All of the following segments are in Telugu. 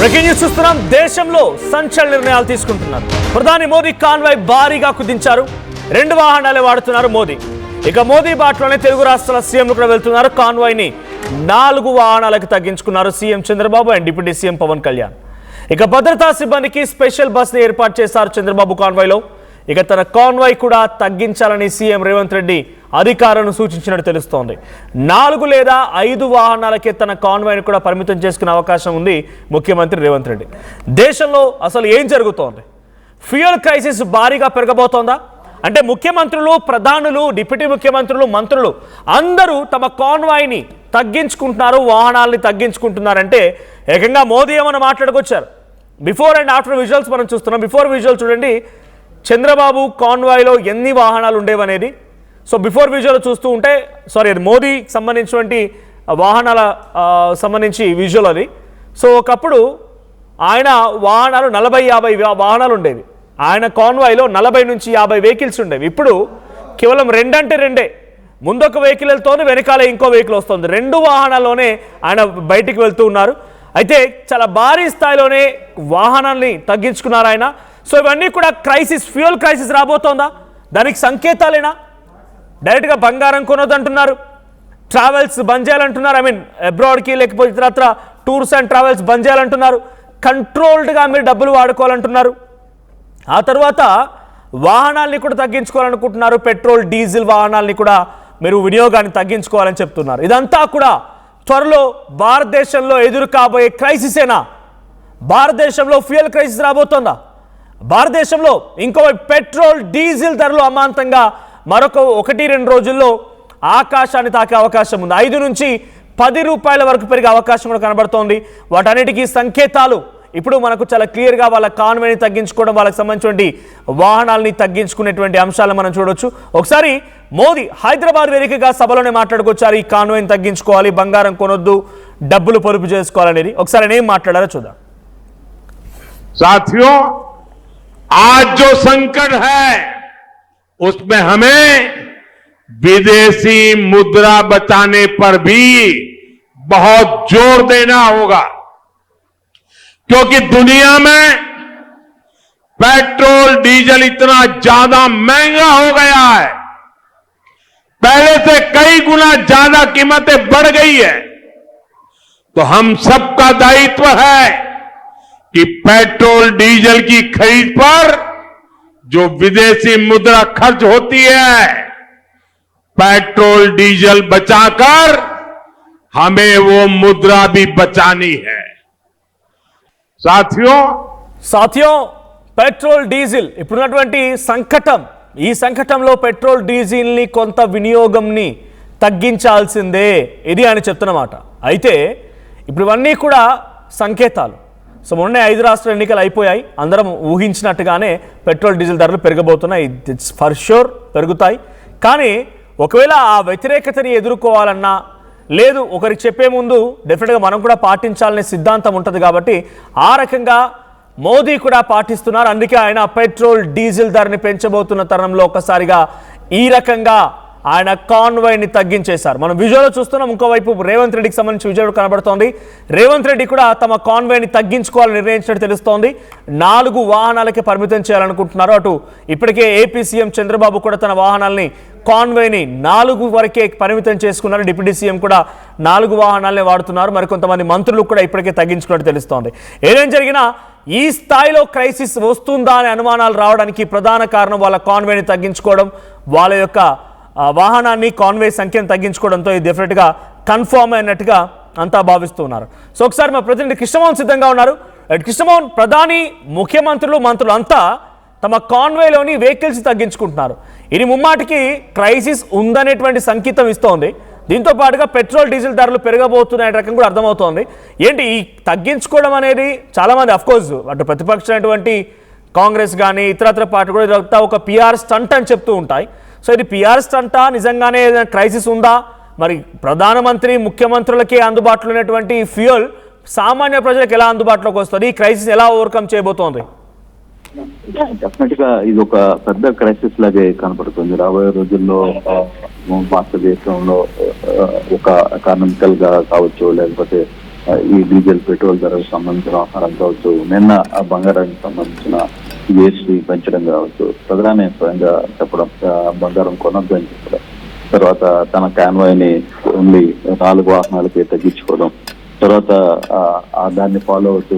బ్రేకింగ్ న్యూస్ చూస్తున్నాం. దేశంలో సంచలన నిర్ణయాలు తీసుకుంటున్నారు. ప్రధాని మోదీ కాన్వాయ్ భారీగా కుదించారు. 2 వాహనాలే వాడుతున్నారు మోదీ. ఇక మోదీ బాటలోనే తెలుగు రాష్ట్రాల సీఎంలు కూడా వెళ్తున్నారు. కాన్వాయ్ ని 4 వాహనాలకు తగ్గించుకున్నారు CM Chandrababu and deputy CM Pawan Kalyan. ఇక భద్రతా సిబ్బందికి స్పెషల్ బస్ ని ఏర్పాటు చేశారు చంద్రబాబు కాన్వాయ్లో. ఇక తన కాన్వాయ్ కూడా తగ్గించాలని సీఎం రేవంత్ రెడ్డి అధికారులను సూచించినట్టు తెలుస్తోంది. 4 లేదా 5 వాహనాలకే తన కాన్వాయ్ని కూడా పరిమితం చేసుకునే అవకాశం ఉంది ముఖ్యమంత్రి రేవంత్ రెడ్డి. దేశంలో అసలు ఏం జరుగుతోంది? ఫ్యూయల్ క్రైసిస్ భారీగా పెరగబోతోందా? అంటే ముఖ్యమంత్రులు, ప్రధానులు, డిప్యూటీ ముఖ్యమంత్రులు, మంత్రులు అందరూ తమ కాన్వాయ్ని తగ్గించుకుంటున్నారు, వాహనాలని తగ్గించుకుంటున్నారంటే ఏకంగా మోదీ ఏమన్నా మాట్లాడుకొచ్చారు. బిఫోర్ అండ్ ఆఫ్టర్ విజువల్స్ మనం చూస్తున్నాం. బిఫోర్ విజువల్ చూడండి, చంద్రబాబు కాన్వాయ్లో ఎన్ని వాహనాలు ఉండేవనేది. సో బిఫోర్ విజువల్ చూస్తూ ఉంటే అది మోదీకి సంబంధించినటువంటి వాహనాల సంబంధించి విజువల్ అది. సో ఒకప్పుడు ఆయన వాహనాలు 40-50 వాహనాలు ఉండేవి. ఆయన కాన్వాయ్లో 40 నుంచి 50 వెహికల్స్ ఉండేవి. ఇప్పుడు కేవలం 2 అంటే 2. ముందొక వెహికల్ వెళ్తోంది, వెనకాల ఇంకో వెహికల్ వస్తుంది. 2 వాహనాల్లోనే ఆయన బయటికి వెళ్తూ ఉన్నారు. అయితే చాలా భారీ స్థాయిలోనే వాహనాల్ని తగ్గించుకున్నారు ఆయన. సో ఇవన్నీ కూడా క్రైసిస్, ఫ్యూయల్ క్రైసిస్ రాబోతోందా? దానికి సంకేతాలేనా? డైరెక్ట్గా బంగారం కొనొద్దంటున్నారు, ట్రావెల్స్ బంద్ చేయాలంటున్నారు. అబ్రాడ్కి లేకపోతే ఇతరత్ర టూర్స్ అండ్ ట్రావెల్స్ బంద్ చేయాలంటున్నారు. కంట్రోల్డ్గా మీరు డబ్బులు వాడుకోవాలంటున్నారు. ఆ తర్వాత వాహనాల్ని కూడా తగ్గించుకోవాలనుకుంటున్నారు. పెట్రోల్, డీజిల్ వాహనాల్ని కూడా మీరు వినియోగాన్ని తగ్గించుకోవాలని చెప్తున్నారు. ఇదంతా కూడా త్వరలో భారతదేశంలో ఎదురు కాబోయే క్రైసిసేనా? భారతదేశంలో ఫ్యూయల్ క్రైసిస్ రాబోతోందా? భారతదేశంలో ఇంకోవైపు పెట్రోల్, డీజిల్ ధరలు అమాంతంగా మరొక 1-2 రోజుల్లో ఆకాశాన్ని తాకే అవకాశం ఉంది. 5 నుంచి 10 రూపాయల వరకు పెరిగే అవకాశం కూడా కనబడుతోంది. వాటన్నిటికీ సంకేతాలు ఇప్పుడు మనకు చాలా క్లియర్గా వాళ్ళ కాన్వాయ్ని తగ్గించుకోవడం, వాళ్ళకి సంబంధించినటువంటి వాహనాలని తగ్గించుకునేటువంటి అంశాలను మనం చూడొచ్చు. ఒకసారి మోదీ హైదరాబాద్ వేదికగా సభలోనే మాట్లాడుకొచ్చారు. ఈ కాన్వాయ్ని తగ్గించుకోవాలి, బంగారం కొనొద్దు, డబ్బులు పొదుపు చేసుకోవాలనేది. ఒకసారి నేను ఏం మాట్లాడారో చూద్దాం. साथियों, आज जो संकट है उसमें हमें विदेशी मुद्रा बचाने पर भी बहुत जोर देना होगा, क्योंकि दुनिया में पेट्रोल, डीजल इतना ज्यादा महंगा हो गया है, पहले से कई गुना ज्यादा कीमतें बढ़ गई है. तो हम सबका दायित्व है कि पेट्रोल, डीजल की खरीद पर जो विदेशी मुद्रा खर्च होती है, पेट्रोल, डीजल बचाकर हमें वो मुद्रा भी बचानी है. साथियों పెట్రోల్, డీజిల్ ఇప్పుడున్నటువంటి సంకటం, ఈ సంకటంలో పెట్రోల్, డీజిల్ని కొంత వినియోగంని తగ్గించాల్సిందే, ఇది ఆయన చెప్తున్నమాట. అయితే ఇప్పుడు ఇవన్నీ కూడా సంకేతాలు. సో మొన్నే 5 రాష్ట్రాల ఎన్నికలు అయిపోయాయి. అందరం ఊహించినట్టుగానే పెట్రోల్, డీజిల్ ధరలు పెరగబోతున్నాయి. ఇట్స్ ఫర్ షూర్ పెరుగుతాయి. కానీ ఒకవేళ ఆ వ్యతిరేకతని ఎదుర్కోవాలన్నా, లేదు ఒకరికి చెప్పే ముందు డెఫినెట్గా మనం కూడా పాటించాలనే సిద్ధాంతం ఉంటుంది. కాబట్టి ఆ రకంగా మోదీ కూడా పాటిస్తున్నారు. అందుకే ఆయన పెట్రోల్, డీజిల్ ధరని పెంచబోతున్న తరుణంలో ఒక్కసారిగా ఈ రకంగా ఆయన కాన్వాయ్ని తగ్గించేశారు. మనం విజువల్లో చూస్తున్నాం. ఇంకోవైపు రేవంత్ రెడ్డికి సంబంధించి విజువల్ కనబడుతోంది. రేవంత్ రెడ్డి కూడా తమ కాన్వాయ్ని తగ్గించుకోవాలని నిర్ణయించినట్టు తెలుస్తోంది. 4 వాహనాలకే పరిమితం చేయాలనుకుంటున్నారు. అటు ఇప్పటికే ఏపీ సీఎం చంద్రబాబు కూడా తన వాహనాల్ని, కాన్వాయ్ని 4 వరకే పరిమితం చేసుకున్నారు. డిప్యూటీ సీఎం కూడా 4 వాహనాలనే వాడుతున్నారు. మరికొంతమంది మంత్రులు కూడా ఇప్పటికే తగ్గించుకున్నట్టు తెలుస్తోంది. ఏదేం జరిగినా ఈ స్థాయిలో క్రైసిస్ వస్తుందా అనే అనుమానాలు రావడానికి ప్రధాన కారణం వాళ్ళ కాన్వాయ్ని తగ్గించుకోవడం, వాళ్ళ యొక్క వాహనాన్ని, కాన్వాయ్ సంఖ్యను తగ్గించుకోవడంతో ఇది డెఫినెట్గా కన్ఫర్మ్ అయినట్టుగా అంతా భావిస్తున్నారు. సో ఒకసారి మా ప్రతినిధి కృష్ణమోహన్ సిద్ధంగా ఉన్నారు. కృష్ణమోహన్, ప్రధాని, ముఖ్యమంత్రులు, మంత్రులు అంతా తమ కాన్వాయ్లోని వెహికల్స్ తగ్గించుకుంటున్నారు. ఇది ముమ్మాటికి క్రైసిస్ ఉందనేటువంటి సంకేతం ఇస్తోంది. దీంతో పాటుగా పెట్రోల్, డీజిల్ ధరలు పెరగబోతున్నాయి రకం కూడా అర్థమవుతోంది. ఏంటి ఈ తగ్గించుకోవడం అనేది? చాలామంది అఫ్కోర్స్ అటు ప్రతిపక్షమైనటువంటి కాంగ్రెస్ కానీ ఇతరత్ర పార్టీ కూడా ఇదంతా ఒక పిఆర్ స్టంట్ అని చెప్తూ ఉంటాయి. సో ఇది పిఆర్ స్టంటా, నిజంగానే క్రైసిస్ ఉందా? మరి ప్రధానమంత్రి, ముఖ్యమంత్రులకే అందుబాటులో ఉన్నటువంటి ఫ్యూయల్ సామాన్య ప్రజలకు ఎలా అందుబాటులోకి వస్తుంది? ఈ క్రైసిస్ ఎలా ఓవర్కమ్ చేయబోతోంది? డెఫినెట్ గా ఇది ఒక పెద్ద క్రైసిస్ లాగే కనపడుతుంది. రాబోయే రోజుల్లో భారతదేశంలో ఒక ఎకానమికల్ గా కావచ్చు, లేకపోతే ఈ డీజిల్ పెట్రోల్ ధరకు సంబంధించిన ఆహారం కావచ్చు, నిన్న ఆ బంగారానికి సంబంధించిన జిఎస్టీ పెంచడం కావచ్చు, ప్రధాని స్వయంగా చెప్పడం బంగారం కొనొద్దని చెప్పడం, తర్వాత తన కాన్వాయ్ని ఓన్లీ 4 వాహనాలకి తగ్గించుకోవడం, తర్వాత దాన్ని ఫాలో అవుతూ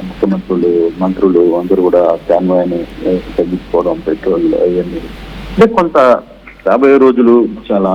ముఖ్యమంత్రులు, మంత్రులు అందరూ కూడా కాన్వాయ్ని తగ్గించుకోవడం, పెట్రోల్ ఇవన్నీ అంటే కొంత 50 రోజులు చాలా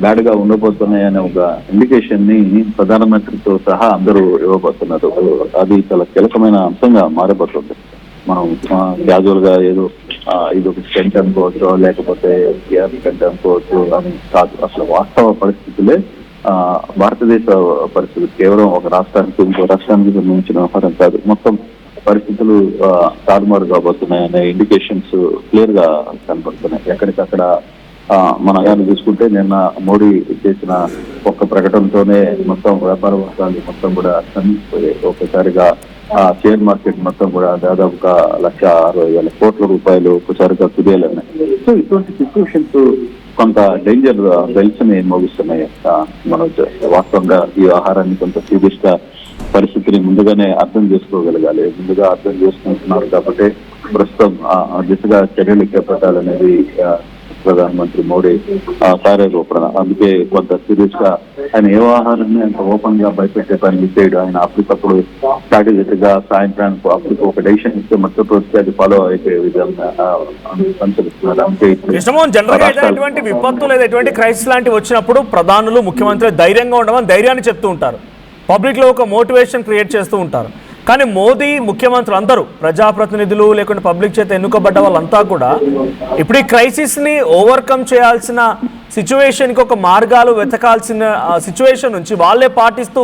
బ్యాడ్ గా ఉండబోతున్నాయనే ఒక ఇండికేషన్ ని ప్రధానమంత్రితో సహా అందరూ ఇవ్వబోతున్నారు. అది చాలా కీలకమైన అంశంగా మారబోతుంది. మనం క్యాజువల్ గా ఏదో ఇది ఒక స్టెంట్ అనుకోవచ్చు, లేకపోతే స్టెంట్ అనుకోవచ్చు అని కాదు. అసలు వాస్తవ పరిస్థితులే భారతదేశ పరిస్థితులు కేవలం ఒక రాష్ట్రానికి ఇంకో రాష్ట్రానికి సంబంధించిన వ్యవహారం కాదు. మొత్తం పరిస్థితులు తారుమారు కాబోతున్నాయనే ఇండికేషన్స్ క్లియర్ గా కనపడుతున్నాయి. ఎక్కడికక్కడ మన కానీ చూసుకుంటే నిన్న మోడీ చేసిన ఒక్క ప్రకటనతోనే మొత్తం వ్యాపార వర్గాలు మొత్తం కూడా స్తంభించిపోయాయి. ఒకసారిగా షేర్ మార్కెట్ మొత్తం కూడా దాదాపుగా 1,60,000 కోట్ల రూపాయలు ఒకసారిగా కుదేలన్నాయి. సో ఇటువంటి సిచ్యువేషన్స్ కొంత డేంజర్ బెల్స్ ని మోగిస్తున్నాయి. మనం వాస్తవంగా ఈ ఆహారాన్ని కొంత సీరియస్ గా పరిస్థితిని ముందుగానే అర్థం చేసుకోగలగాలి. ముందుగా అర్థం చేసుకుంటున్నారు కాబట్టి ప్రస్తుతం దిశగా చర్యలు చేపట్టాలనేది ప్రధానమంత్రి మోడీ కార్యరూపణ. అందుకే కొంత సీరియస్ గా ఆయన ఏ ఆహారాన్ని అంత ఓపెన్ గా భయపెట్టే పని చేయడు. ఆయన అప్పటికప్పుడు స్ట్రాటజిక్ గా సాయంత్రానికి అప్పటికి ఒక డెసిషన్ ఇస్తే మొత్తం రోజుకి అది ఫాలో అయిపోయే విధంగా అనుసరిస్తున్నారు. అందుకే ఎటువంటి విపత్తు లేదా ఎటువంటి క్రైసిస్ లాంటివి వచ్చినప్పుడు ప్రధానులు, ముఖ్యమంత్రి ధైర్యంగా ఉండమని ధైర్యాన్ని చెప్తూ ఉంటారు, పబ్లిక్ లో ఒక మోటివేషన్ క్రియేట్ చేస్తూ ఉంటారు. కానీ మోదీ, ముఖ్యమంత్రులు అందరూ, ప్రజాప్రతినిధులు లేకుంటే పబ్లిక్ చేత ఎన్నుకోబడ్డ వాళ్ళంతా కూడా ఇప్పుడు ఈ క్రైసిస్ని ఓవర్కమ్ చేయాల్సిన సిచ్యువేషన్కి ఒక మార్గాలు వెతకాల్సిన సిచ్యువేషన్ నుంచి వాళ్ళే పాటిస్తూ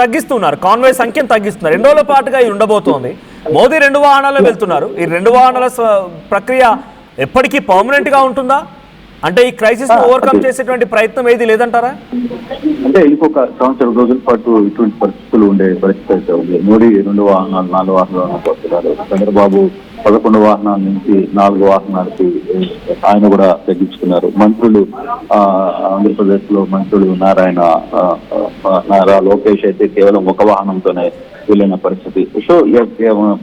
తగ్గిస్తున్నారు, కాన్వాయ్ సంఖ్యను తగ్గిస్తున్నారు. 2 రోజుల పాటుగా ఇది ఉండబోతోంది. మోదీ 2 వాహనాల్లో వెళ్తున్నారు. ఈ 2 వాహనాల ప్రక్రియ ఎప్పటికీ పర్మనెంట్గా ఉంటుందా? అంటే ఈ క్రైసిస్ ఓవర్కమ్ చేసేటువంటి ప్రయత్నం ఏది లేదంటారా? అంటే ఇంకొక 1 రోజుల పాటు ఇటువంటి పరిస్థితులు ఉండే పరిస్థితి అయితే ఉంది. మోడీ 2 వాహనాలు 4 వాహనాలను పోతున్నారు. చంద్రబాబు 11 వాహనాల నుంచి 4 వాహనాలకి ఆయన కూడా తగ్గించుకున్నారు. మంత్రులు ఆంధ్రప్రదేశ్ లో మంత్రులు నారా లోకేష్ అయితే కేవలం 1 వాహనంతోనే వెళ్ళిన పరిస్థితి. సో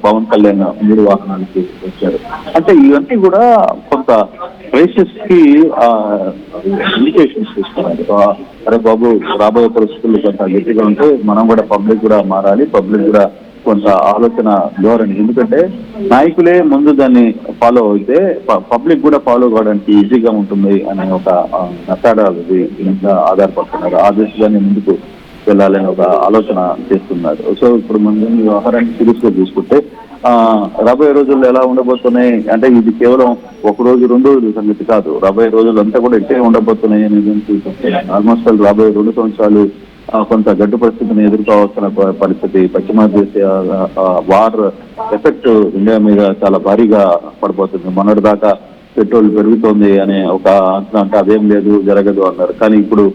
పవన్ కళ్యాణ్ 3 వాహనాలకి వచ్చారు. అంటే ఇవన్నీ కూడా కొంత క్రైసిస్ కి ఇండికేషన్స్ ఇస్తున్నారు. అరే బాబు, రాబోయే పరిస్థితులు కొంత గట్టిగా ఉంటే మనం కూడా పబ్లిక్ కూడా మారాలి, పబ్లిక్ కూడా కొంత ఆలోచన ధోరణి. ఎందుకంటే నాయకులే ముందు దాన్ని ఫాలో అయితే పబ్లిక్ కూడా ఫాలో కావడానికి ఈజీగా ఉంటుంది అనే ఒక మెథడాలజీ మీద ఆధారపడుతున్నారు. ఆ దిశగానే ముందుకు వెళ్ళాలని ఒక ఆలోచన చేస్తున్నారు. సో ఇప్పుడు మనం ఈ వ్యవహారాన్ని సీరియస్ గా చూసుకుంటే రాబోయే రోజుల్లో ఎలా ఉండబోతున్నాయి అంటే ఇది కేవలం 1 రోజు 2 రోజుల సంగతి కాదు. రాబోయే రోజులు అంతా కూడా ఇట్టే ఉండబోతున్నాయి అనేది ఆల్మోస్ట్ రాబోయే 2 సంవత్సరాలు కొంత గడ్డు పరిస్థితిని ఎదుర్కోవాల్సిన పరిస్థితి. పశ్చిమాసియా వార్ ఎఫెక్ట్ ఇండియా మీద చాలా భారీగా పడిపోతుంది. మొన్నటి దాకా పెట్రోల్ పెరుగుతోంది అనే ఒక అంచనా, అంటే అదేం లేదు, జరగదు అన్నారు. కానీ ఇప్పుడు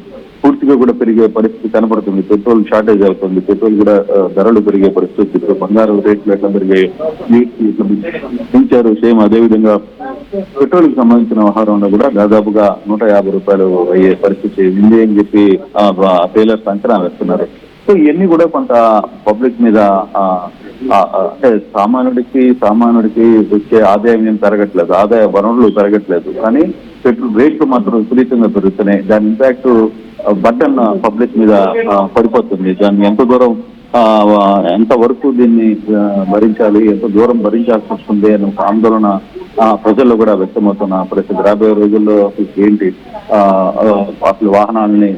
పూర్తిగా కూడా పెరిగే పరిస్థితి కనపడుతుంది. పెట్రోల్ షార్టేజ్ అవుతుంది, పెట్రోల్ కూడా ధరలు పెరిగే పరిస్థితి. ఇప్పుడు బంగారం రేట్లు ఎట్లా పెరిగాయి, పెంచారు. సేమ్ అదేవిధంగా పెట్రోల్ కి సంబంధించిన వ్యవహారంలో కూడా దాదాపుగా 150 రూపాయలు అయ్యే పరిస్థితి ఉంది అని చెప్పి టైలర్స్ అంచనా వేస్తున్నారు. సో ఇవన్నీ కూడా కొంత పబ్లిక్ మీద అంటే సామాన్యుడికి వచ్చే ఆదాయం ఏం పెరగట్లేదు, ఆదాయ వనరులు పెరగట్లేదు, కానీ పెట్రోల్ రేట్లు మాత్రం విపరీతంగా పెరుగుతున్నాయి. దాని ఇంపాక్ట్ బర్డన్ పబ్లిక్ మీద పడిపోతుంది. దాన్ని ఎంత వరకు దీన్ని భరించాలి, ఎంత దూరం భరించాల్సి వస్తుంది అనే ఒక ఆందోళన ప్రజల్లో కూడా వ్యక్తమవుతున్న పరిస్థితి. రాబోయే రోజుల్లో ఏంటి అసలు వాహనాలని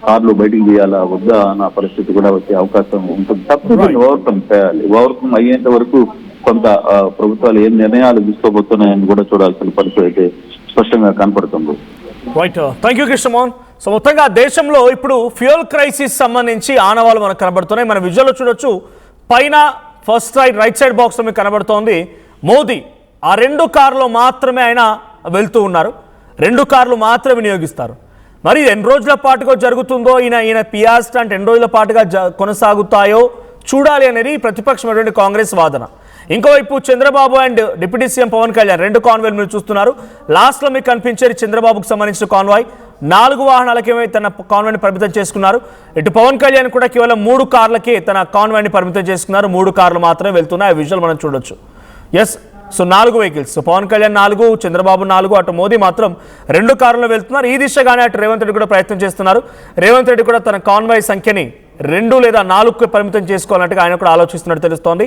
కార్లు బయటికి తీయాలా వద్దా అన్న పరిస్థితి కూడా వచ్చే అవకాశం ఉంటుంది. తప్పకుండా ఓవర్కమ్ చేయాలి. ఓవర్కమ్ అయ్యేంత వరకు కొంత ప్రభుత్వాలు ఏం నిర్ణయాలు తీసుకోబోతున్నాయని కూడా చూడాల్సిన పరిస్థితి అయితే స్పష్టంగా కనపడుతుంది. Right, thank you Krishnamohan. So మొత్తంగా దేశంలో ఇప్పుడు ఫ్యూయల్ క్రైసిస్ సంబంధించి ఆనవాళ్ళు మనకు కనబడుతున్నాయి. మన విజువల్లో చూడొచ్చు, పైన ఫస్ట్ రైట్ సైడ్ బాక్స్ మీకు కనబడుతోంది మోదీ. ఆ 2 కార్లు మాత్రమే ఆయన వెళ్తూ ఉన్నారు, 2 కార్లు మాత్రమే వినియోగిస్తారు. మరి ఎన్ని రోజుల పాటుగా జరుగుతుందో, ఈయన పిఆర్ స్టంట్ ఎన్ని రోజుల పాటుగా కొనసాగుతాయో చూడాలి అనేది ప్రతిపక్షమైనటువంటి కాంగ్రెస్ వాదన. ఇంకోవైపు Chandrababu and deputy CM Pawan Kalyan 2 కాన్వాయ్లు మీరు చూస్తున్నారు. లాస్ట్లో మీకు కనిపించేది చంద్రబాబుకు సంబంధించిన కాన్వాయ్, 4 వాహనాలకే తన కాన్వాయ్ని పరిమితం చేసుకున్నారు. ఇటు పవన్ కళ్యాణ్ కూడా కేవలం 3 కార్లకే తన కాన్వాయ్ని పరిమితం చేసుకున్నారు. 3 కార్లు మాత్రమే వెళ్తున్నాయి. ఆ విజువల్ మనం చూడొచ్చు. Yes, so 4 vehicles, so Pawan Kalyan 4, Chandrababu 4, అటు మోదీ మాత్రం 2 కార్లలో వెళ్తున్నారు. ఈ దిశగానే అటు రేవంత్ రెడ్డి కూడా ప్రయత్నం చేస్తున్నారు. రేవంత్ రెడ్డి కూడా తన కాన్వాయ్ సంఖ్యని 2 లేదా 4కు పరిమితం చేసుకోవాలంటే ఆయన కూడా ఆలోచిస్తున్నట్టు తెలుస్తోంది.